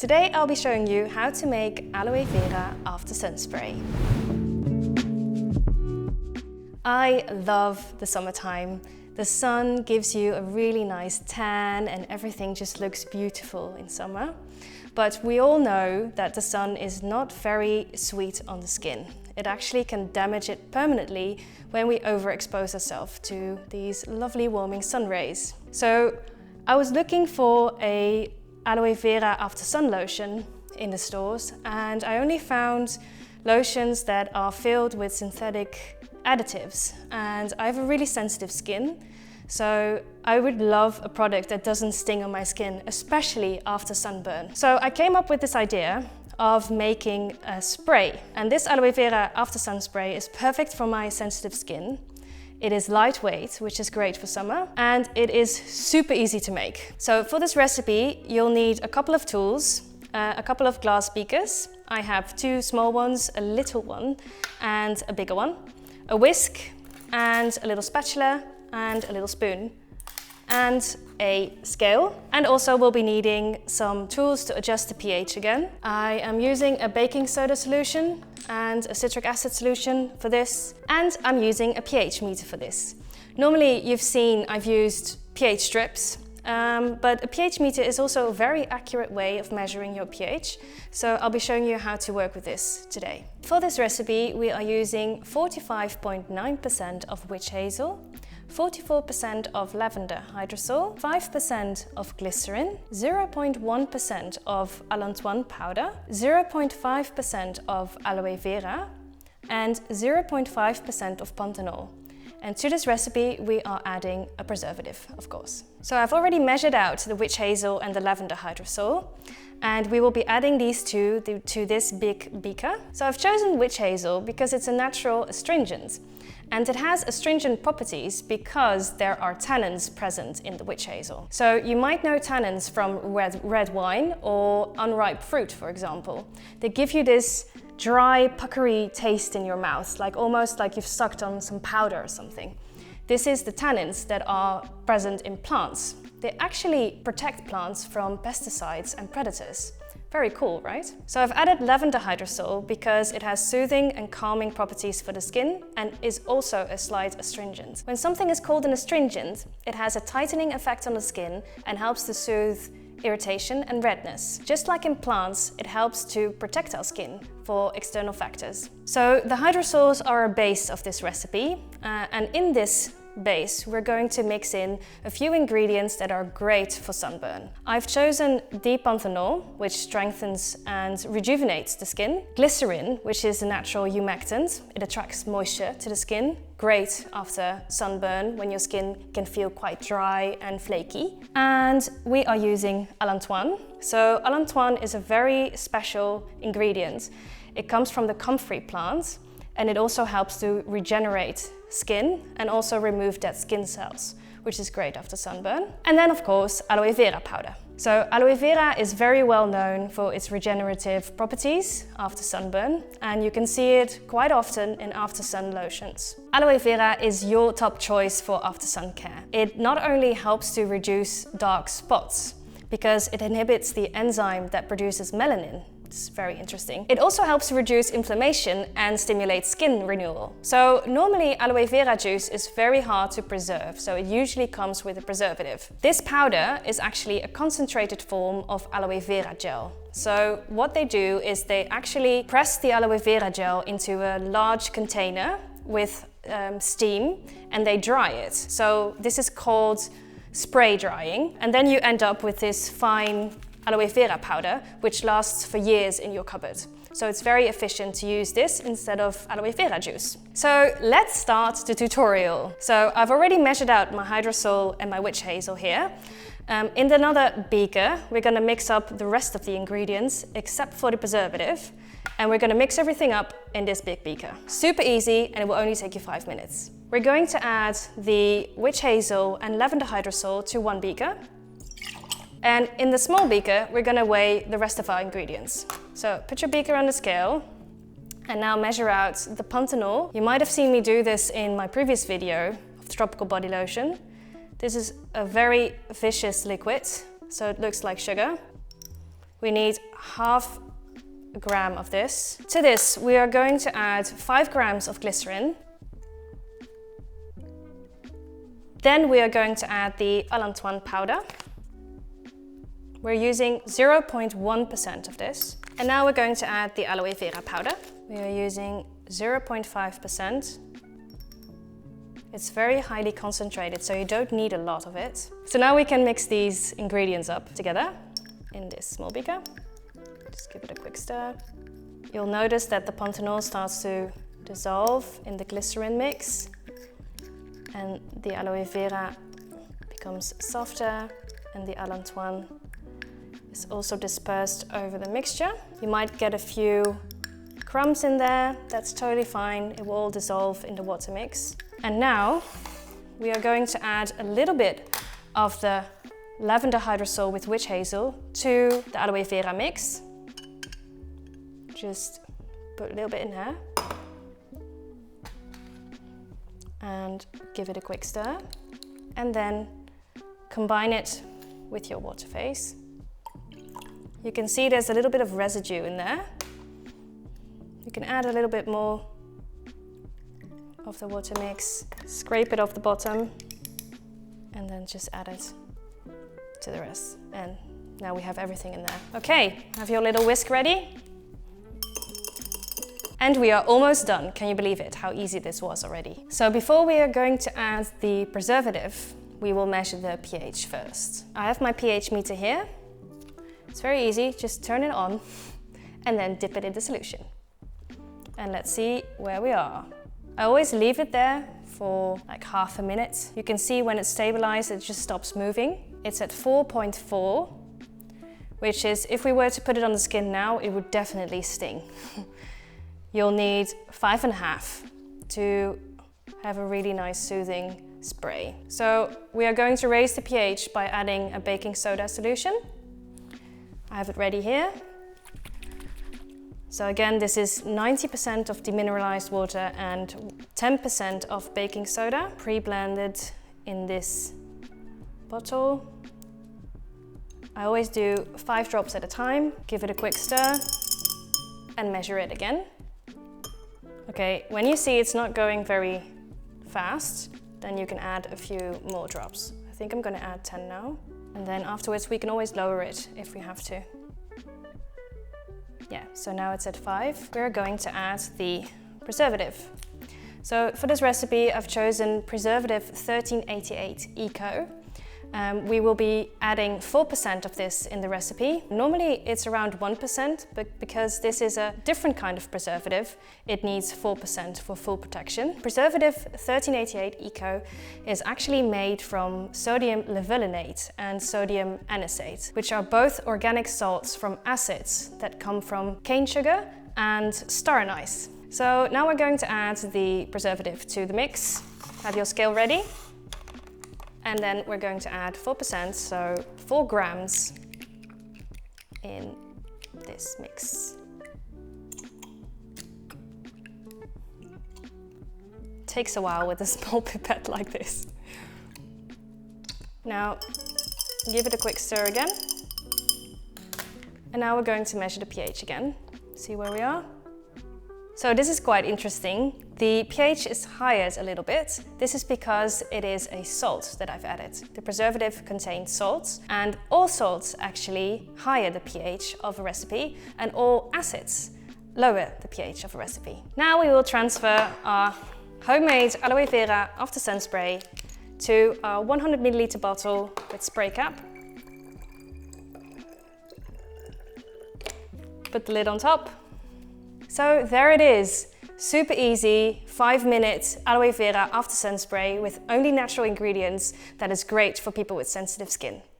Today I'll be showing you how to make Aloe Vera Aftersun spray. I love the summertime. The sun gives you a really nice tan and everything just looks beautiful in summer. But we all know that the sun is not very sweet on the skin. It actually can damage it permanently when we overexpose ourselves to these lovely warming sun rays. So I was looking for a Aloe Vera Aftersun lotion in the stores, and I only found lotions that are filled with synthetic additives, and I have a really sensitive skin, so I would love a product that doesn't sting on my skin, especially after sunburn. So I came up with this idea of making a spray, and this Aloe Vera Aftersun spray is perfect for my sensitive skin. It is lightweight, which is great for summer, and it is super easy to make. So for this recipe, you'll need a couple of tools, a couple of glass beakers. I have two small ones, a little one, and a bigger one, a whisk, and a little spatula, and a little spoon, and a scale. And also we'll be needing some tools to adjust the pH again. I am using a baking soda solution and a citric acid solution for this, and I'm using a pH meter for this. Normally you've seen I've used pH strips, but a pH meter is also a very accurate way of measuring your pH, so I'll be showing you how to work with this today. For this recipe we are using 45.9% of witch hazel, 44% of lavender hydrosol, 5% of glycerine, 0.1% of Allantoine powder, 0.5% of aloe vera, and 0.5% of panthenol. And to this recipe we are adding a preservative, of course. So I've already measured out the witch hazel and the lavender hydrosol, and we will be adding these two to this big beaker. So I've chosen witch hazel because it's a natural astringent, and it has astringent properties because there are tannins present in the witch hazel. So you might know tannins from red wine or unripe fruit, for example. They give you this dry, puckery taste in your mouth, almost like you've sucked on some powder or something. This is the tannins that are present in plants. They actually protect plants from pesticides and predators. Very cool, right? So I've added lavender hydrosol because it has soothing and calming properties for the skin and is also a slight astringent. When something is called an astringent, it has a tightening effect on the skin and helps to soothe irritation and redness. Just like in plants, it helps to protect our skin for external factors. So the hydrosols are a base of this recipe, and in this base we're going to mix in a few ingredients that are great for sunburn. I've chosen D-Panthenol, which strengthens and rejuvenates the skin, glycerine, which is a natural humectant. It attracts moisture to the skin, great after sunburn when your skin can feel quite dry and flaky. And we are using Allantoine. So Allantoine is a very special ingredient. It comes from the comfrey plant, and it also helps to regenerate skin and also remove dead skin cells, which is great after sunburn. And then of course aloe vera powder. So aloe vera is very well known for its regenerative properties after sunburn, and you can see it quite often in after sun lotions. Aloe vera is your top choice for after sun care. It not only helps to reduce dark spots because it inhibits the enzyme that produces melanin. It's very interesting. It also helps to reduce inflammation and stimulate skin renewal. So normally aloe vera juice is very hard to preserve, so it usually comes with a preservative. This powder is actually a concentrated form of aloe vera gel. So what they do is they actually press the aloe vera gel into a large container with steam, and they dry it. So this is called spray drying, and then you end up with this fine aloe vera powder, which lasts for years in your cupboard. So it's very efficient to use this instead of aloe vera juice. So let's start the tutorial. So I've already measured out my hydrosol and my witch hazel here. In another beaker, we're going to mix up the rest of the ingredients except for the preservative, and we're going to mix everything up in this big beaker. Super easy, and it will only take you 5 minutes. We're going to add the witch hazel and lavender hydrosol to one beaker. And in the small beaker, we're going to weigh the rest of our ingredients. So put your beaker on the scale and now measure out the panthenol. You might have seen me do this in my previous video of the tropical body lotion. This is a very viscous liquid, so it looks like sugar. we need half a gram of this. To this, we are going to add 5 grams of glycerin. Then we are going to add the Allantoine powder. We're using 0.1% of this. And now we're going to add the Aloe Vera powder. We are using 0.5%. It's very highly concentrated, so you don't need a lot of it. So now we can mix these ingredients up together in this small beaker. Just give it a quick stir. You'll notice that the panthenol starts to dissolve in the glycerin mix, and the aloe vera becomes softer, and the allantoine is also dispersed over the mixture. You might get a few crumbs in there, that's totally fine. It will all dissolve in the water mix. And now we are going to add a little bit of the Lavender Hydrosol with witch hazel to the aloe vera mix. Just put a little bit in there and give it a quick stir, and then combine it with your water phase. You can see there's a little bit of residue in there. You can add a little bit more of the water mix, scrape it off the bottom, and then just add it to the rest. And now we have everything in there. Okay, have your little whisk ready? And we are almost done. Can you believe it? How easy this was already. So before we are going to add the preservative, we will measure the pH first. I have my pH meter here. It's very easy, just turn it on and then dip it in the solution. And let's see where we are. I always leave it there for like half a minute. You can see when it's stabilized, it just stops moving. It's at 4.4, which is, if we were to put it on the skin now, it would definitely sting. You'll need 5.5 to have a really nice soothing spray. So we are going to raise the pH by adding a baking soda solution. I have it ready here. So again, this is 90% of demineralized water and 10% of baking soda, pre-blended in this bottle. I always do 5 drops at a time. Give it a quick stir and measure it again. Okay, when you see it's not going very fast, then you can add a few more drops. I think I'm going to add 10 now. And then afterwards we can always lower it if we have to. Yeah, so now it's at 5. We're going to add the preservative. So for this recipe I've chosen preservative 1388 Eco. We will be adding 4% of this in the recipe. Normally it's around 1%, but because this is a different kind of preservative, it needs 4% for full protection. Preservative 1388 Eco is actually made from sodium levulinate and sodium anisate, which are both organic salts from acids that come from cane sugar and star anise. So now we're going to add the preservative to the mix. Have your scale ready? And then we're going to add 4%, so 4 grams in this mix. Takes a while with a small pipette like this. Now, give it a quick stir again. And now we're going to measure the pH again. See where we are? So this is quite interesting. The pH is higher a little bit. This is because it is a salt that I've added. The preservative contains salts, and all salts actually higher the pH of a recipe, and all acids lower the pH of a recipe. Now we will transfer our homemade Aloe Vera Aftersun spray to our 100 milliliter bottle with spray cap. Put the lid on top. So there it is, super easy, 5-minute Aloe Vera Aftersun spray with only natural ingredients that is great for people with sensitive skin.